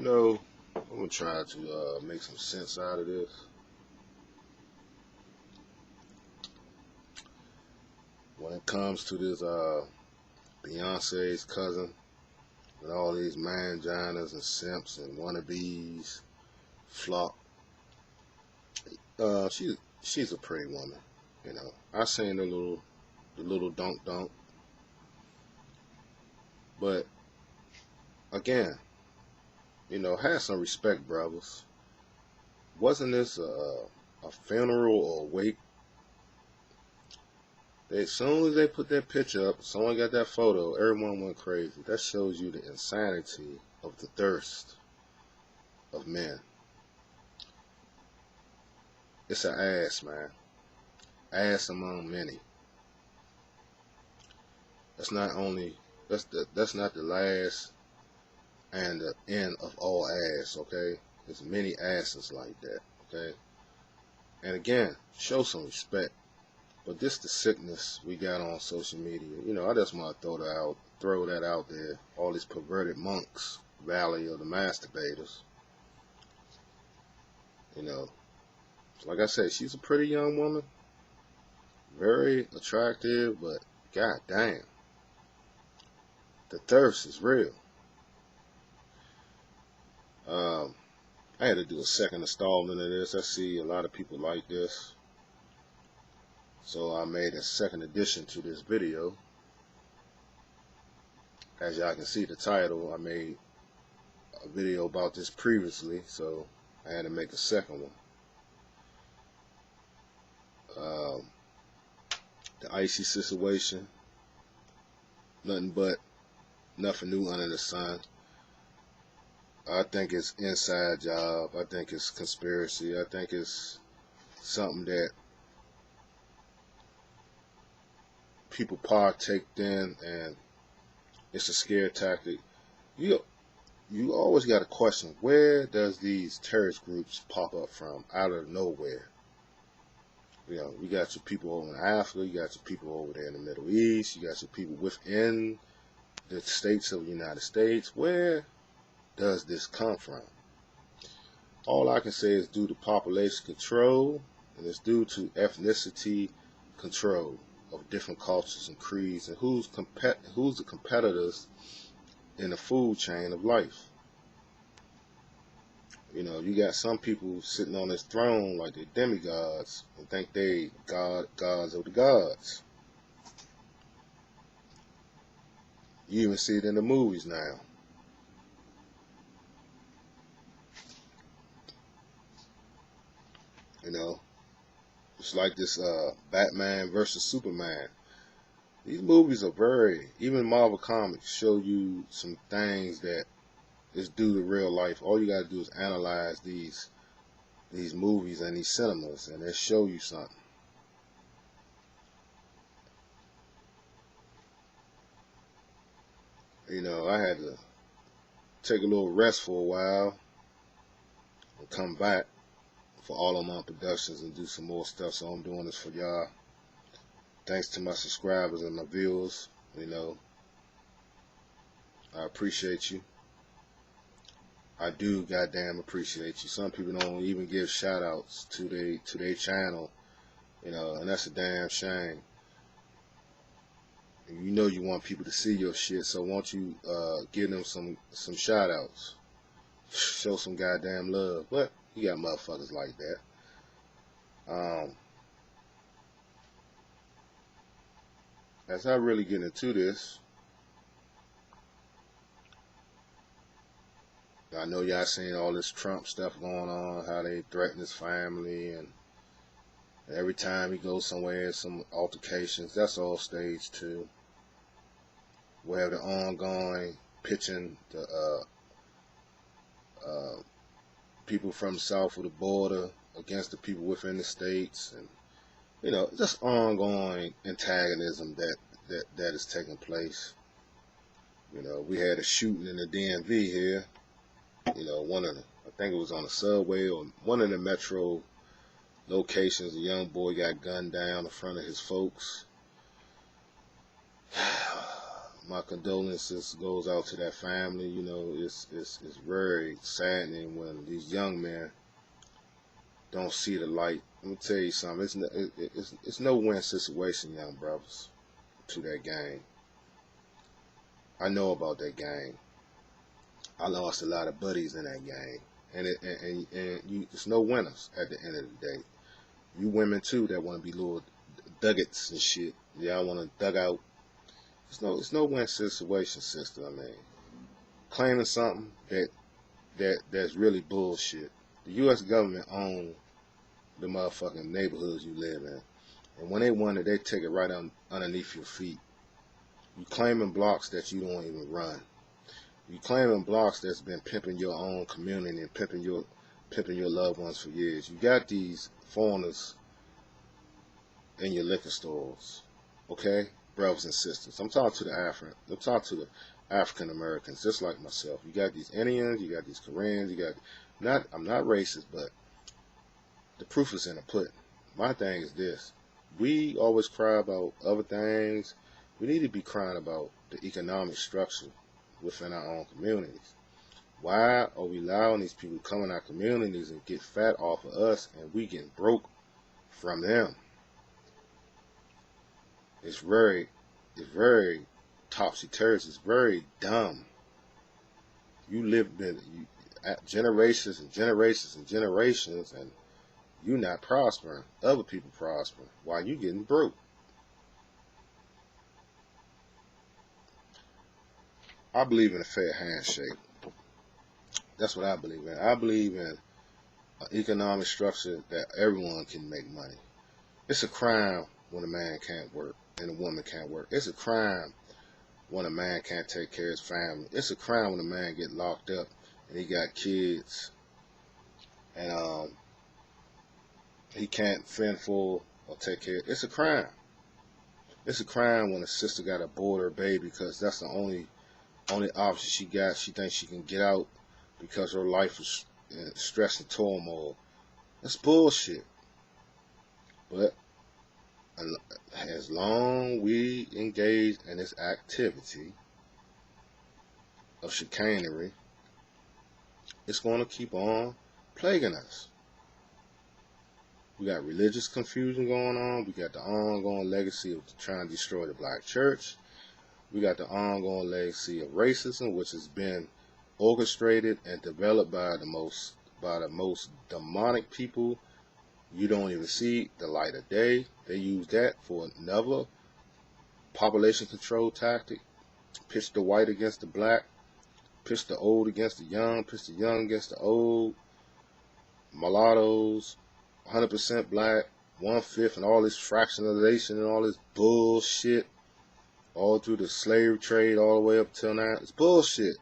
You know, I'm gonna try to make some sense out of this. When it comes to this Beyonce's cousin and all these manginas and simps and wannabes flock, she's a pretty woman. You know, I seen the little dunk, but again, you know, have some respect, brothers. Wasn't this a funeral or a wake? As soon as they put that picture up, someone got that photo, everyone went crazy. That shows you the insanity of the thirst of men. It's an ass, man. Ass among many. That's not the last and the end of all ass, okay? There's many asses like that, okay? And again, show some respect. But this the sickness we got on social media. You know, I just want to throw that out there. All these perverted monks, Valley of the masturbators. You know, like I said, she's a pretty young woman, very attractive, but god damn, the thirst is real. I had to do a second installment of this. I see a lot of people like this, so I made a second edition to this video. As y'all can see the title, I made a video about this previously, so I had to make a second one. The icy situation, nothing new under the sun. I think it's inside job. I think it's conspiracy. I think it's something that people partake in, and it's a scare tactic. You always got to question, where does these terrorist groups pop up from out of nowhere? You know, you got your people over in Africa, you got your people over there in the Middle East, you got your people within the states of the United States. Where does this come from? All I can say is due to population control, and it's due to ethnicity control of different cultures and creeds, and who's the competitors in the food chain of life. You know, you got some people sitting on this throne like they're demigods and think they gods of the gods. You even see it in the movies now. You know, it's like this Batman versus Superman. These movies are even Marvel Comics show you some things that is due to real life. All you gotta do is analyze these movies and these cinemas, and they show you something. You know, I had to take a little rest for a while and come back for all of my productions and do some more stuff. So I'm doing this for y'all. Thanks to my subscribers and my viewers. You know, I appreciate you. I do goddamn appreciate you. Some people don't even give shout outs to their channel, you know, and that's a damn shame. And you know you want people to see your shit, so won't you give them some shout outs. Show some goddamn love. But you got motherfuckers like that. As I really get into this, I know y'all seen all this Trump stuff going on, how they threaten his family, and every time he goes somewhere, some altercations. That's all stage 2. We have the ongoing pitching the people from south of the border against the people within the states, and you know, just ongoing antagonism that is taking place. You know, we had a shooting in the DMV here. You know, I think it was on the subway or one of the metro locations. A young boy got gunned down in front of his folks. my condolences goes out to that family. You know, it's very saddening when these young men don't see the light. Let me tell you something. It's no win situation, young brothers, to that game. I know about that game. I lost a lot of buddies in that game, and it's no winners at the end of the day. You women too that want to be little duggets and shit. Y'all want to dug out. It's no win situation, sister. I mean, claiming something that's really bullshit. The U.S. government owns the motherfucking neighborhoods you live in, and when they want it, they take it right underneath your feet. You claiming blocks that you don't even run. You claiming blocks that's been pimping your own community and pimping your loved ones for years. You got these foreigners in your liquor stores, okay, brothers and sisters. I'm talking to the African Americans, just like myself. You got these Indians, you got these Koreans, I'm not racist, but the proof is in the pudding. My thing is this: we always cry about other things. We need to be crying about the economic structure within our own communities. Why are we allowing these people to come in our communities and get fat off of us, and we get broke from them? It's very topsy-turvy. It's very dumb. You live generations and generations and generations, and you not prospering. Other people prospering while you getting broke. I believe in a fair handshake. That's what I believe in. I believe in an economic structure that everyone can make money. It's a crime when a man can't work and a woman can't work. It's a crime when a man can't take care of his family. It's a crime when a man get locked up and he got kids and he can't fend for or take care. It's a crime. It's a crime when a sister got to abort her baby because that's the only option she got. She thinks she can get out because her life is in stress and turmoil. That's bullshit. But as long we engage in this activity of chicanery, it's going to keep on plaguing us. We got religious confusion going on. We got the ongoing legacy of trying to destroy the black church. We got the ongoing legacy of racism, which has been orchestrated and developed by the most demonic people. You don't even see the light of day. They use that for another population control tactic. Pitch the white against the black. Pitch the old against the young. Pitch the young against the old. Mulattoes, 100% black, 1/5, and all this fractionalization and all this bullshit. All through the slave trade all the way up till now. It's bullshit.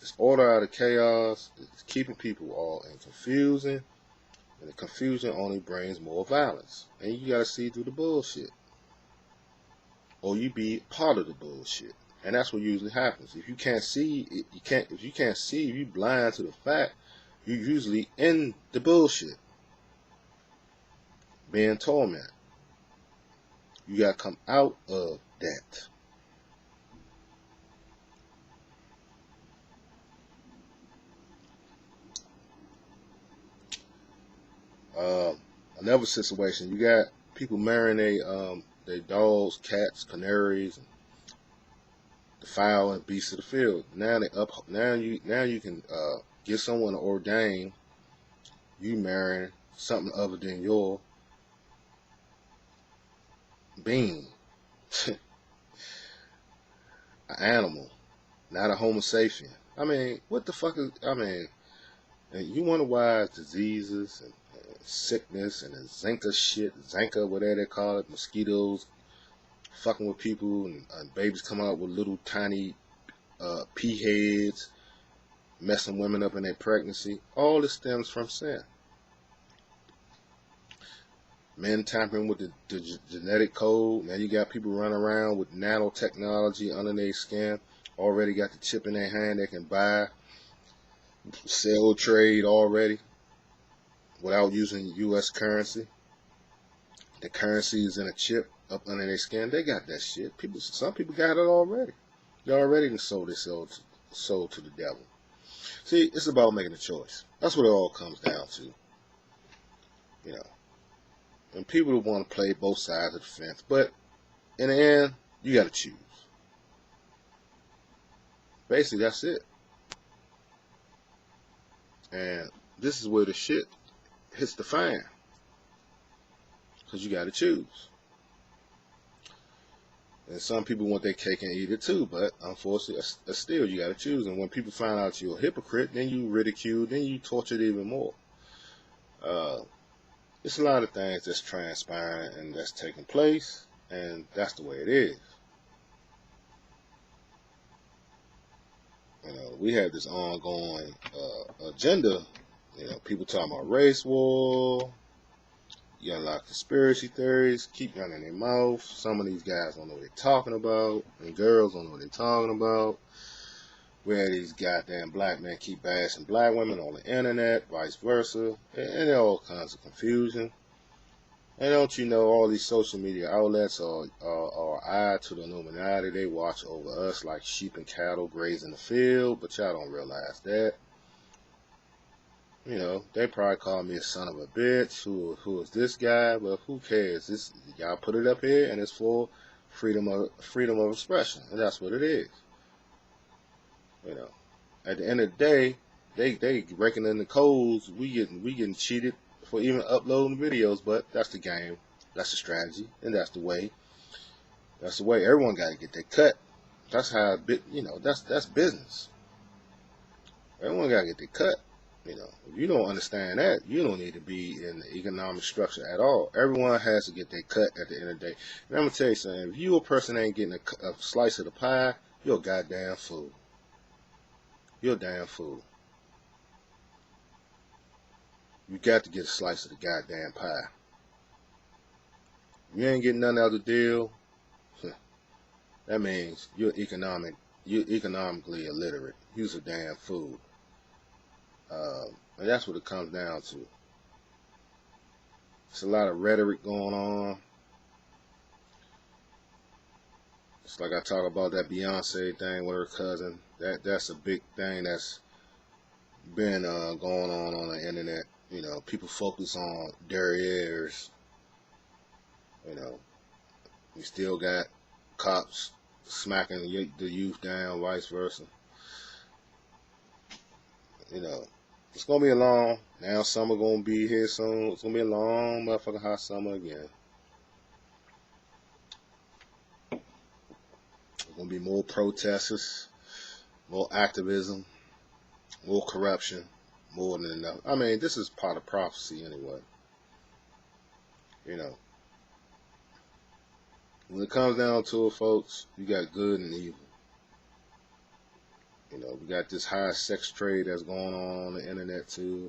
It's order out of chaos. It's keeping people all in confusion. And the confusion only brings more violence. And you gotta see through the bullshit. Or you be part of the bullshit. And that's what usually happens. If you can't see, if you blind to the fact, you're usually in the bullshit. Being tormented. You gotta come out of that. Another situation, you got people marrying their dogs, cats, canaries, and the fowl and beasts of the field. Now you can get someone to ordain you marrying something other than your being. An animal, not a homo sapien. I mean, what the fuck is, and you wonder why diseases and sickness and the Zanka, whatever they call it, mosquitoes fucking with people, and babies come out with little tiny pea heads, messing women up in their pregnancy. All this stems from sin. Men tampering with the genetic code. Now you got people running around with nanotechnology under their skin. Already got the chip in their hand. They can buy, sell, trade already without using U.S. currency. The currency is in a chip. up under their skin. They got that shit. Some people got it already. They already done sold their soul to the devil. See, it's about making a choice. That's what it all comes down to. You know, and people want to play both sides of the fence, but in the end, you got to choose. Basically, that's it. And this is where the shit hits the fan, because you got to choose. And some people want their cake and eat it too, but unfortunately, still you got to choose. And when people find out you're a hypocrite, then you ridicule, then you torture it even more. It's a lot of things that's transpiring and that's taking place, and that's the way it is. You know, we have this ongoing agenda. You know, people talking about race war. You got a lot of conspiracy theories, keep running their mouth. Some of these guys don't know what they're talking about, and girls don't know what they're talking about. Where these goddamn black men keep bashing black women on the internet, vice versa, and all kinds of confusion. And don't you know, all these social media outlets are eye to the Illuminati. They watch over us like sheep and cattle grazing the field, but y'all don't realize that. You know, they probably call me a son of a bitch. Who is this guy? But who cares? This, y'all put it up here, and it's for freedom of expression, and that's what it is. You know, at the end of the day, they raking in the codes. We getting cheated for even uploading videos, but that's the game, that's the strategy, and that's the way. That's the way. Everyone got to get their cut. That's how you know. That's business. Everyone got to get their cut. You know, if you don't understand that, you don't need to be in the economic structure at all. Everyone has to get their cut at the end of the day. And I'm going to tell you something. If you a person ain't getting a slice of the pie, you're a goddamn fool. You're a damn fool. You got to get a slice of the goddamn pie. If you ain't getting nothing out of the deal, that means you're economically illiterate. You're a damn fool. And that's what it comes down to. It's a lot of rhetoric going on. It's like I talk about that Beyonce thing with her cousin. That's a big thing that's been going on the internet. You know, people focus on derrieres. You know, we still got cops smacking the youth down, vice versa. You know, it's gonna be a long. Now summer gonna be here soon. It's gonna be a long motherfucking hot summer again. There's gonna be more protesters, more activism, more corruption, more than enough. I mean, this is part of prophecy anyway. You know, when it comes down to it, folks, you got good and evil. You know, we got this high sex trade that's going on the internet too.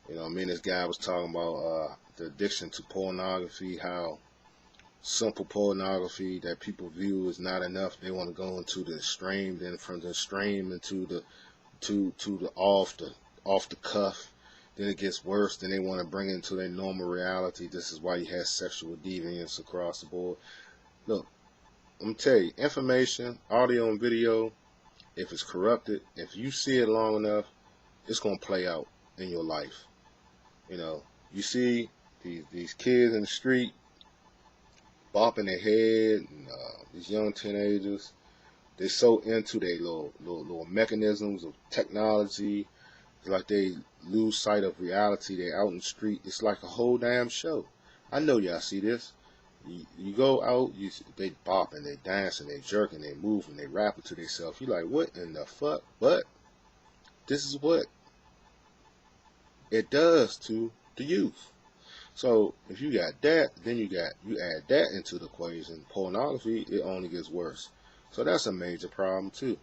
You know, me and this guy was talking about the addiction to pornography, how simple pornography that people view is not enough. They want to go into the extreme, then from the extreme into the to the off the cuff. Then it gets worse. Then they want to bring it into their normal reality. This is why you have sexual deviance across the board. Look, I'm gonna tell you, information, audio and video, if it's corrupted, if you see it long enough, it's gonna play out in your life. You know, you see these kids in the street bopping their head, and these young teenagers, they're so into their little mechanisms of technology. It's like they lose sight of reality. They're out in the street. It's like a whole damn show. I know y'all see this. You go out, they bopping, they dancing, they jerking, they moving, they rapping to themselves. You like, what in the fuck? But this is what it does to the youth. So if you got that, then you add that into the equation. Pornography, it only gets worse. So that's a major problem too.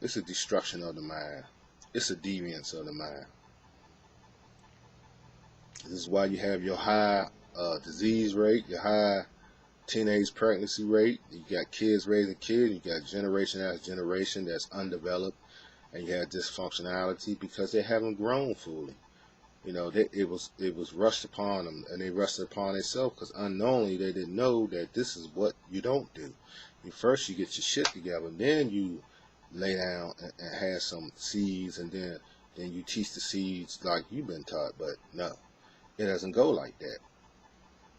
It's a destruction of the mind. It's a deviance of the mind. This is why you have your high disease rate, your high teenage pregnancy rate. You got kids raising kids. You got generation after generation that's undeveloped, and you have dysfunctionality because they haven't grown fully. You know, it was rushed upon them, and they rushed upon themselves because unknowingly they didn't know that this is what you don't do. First you get your shit together, and then you lay down and have some seeds, and then you teach the seeds like you've been taught. But no, it doesn't go like that.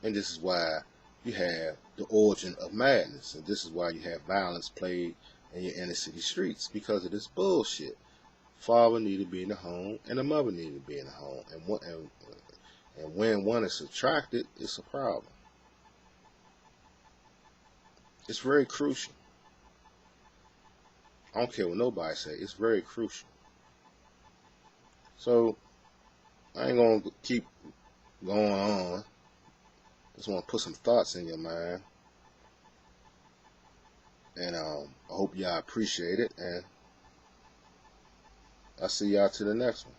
And this is why you have the origin of madness, and this is why you have violence played in your inner city streets, because of this bullshit. Father needed to be in the home, and the mother needed to be in the home, and when one is subtracted, it's a problem. It's very crucial. I don't care what nobody say. It's very crucial. So I ain't gonna keep going on. Just want to put some thoughts in your mind, and I hope y'all appreciate it. And I'll see y'all to the next one.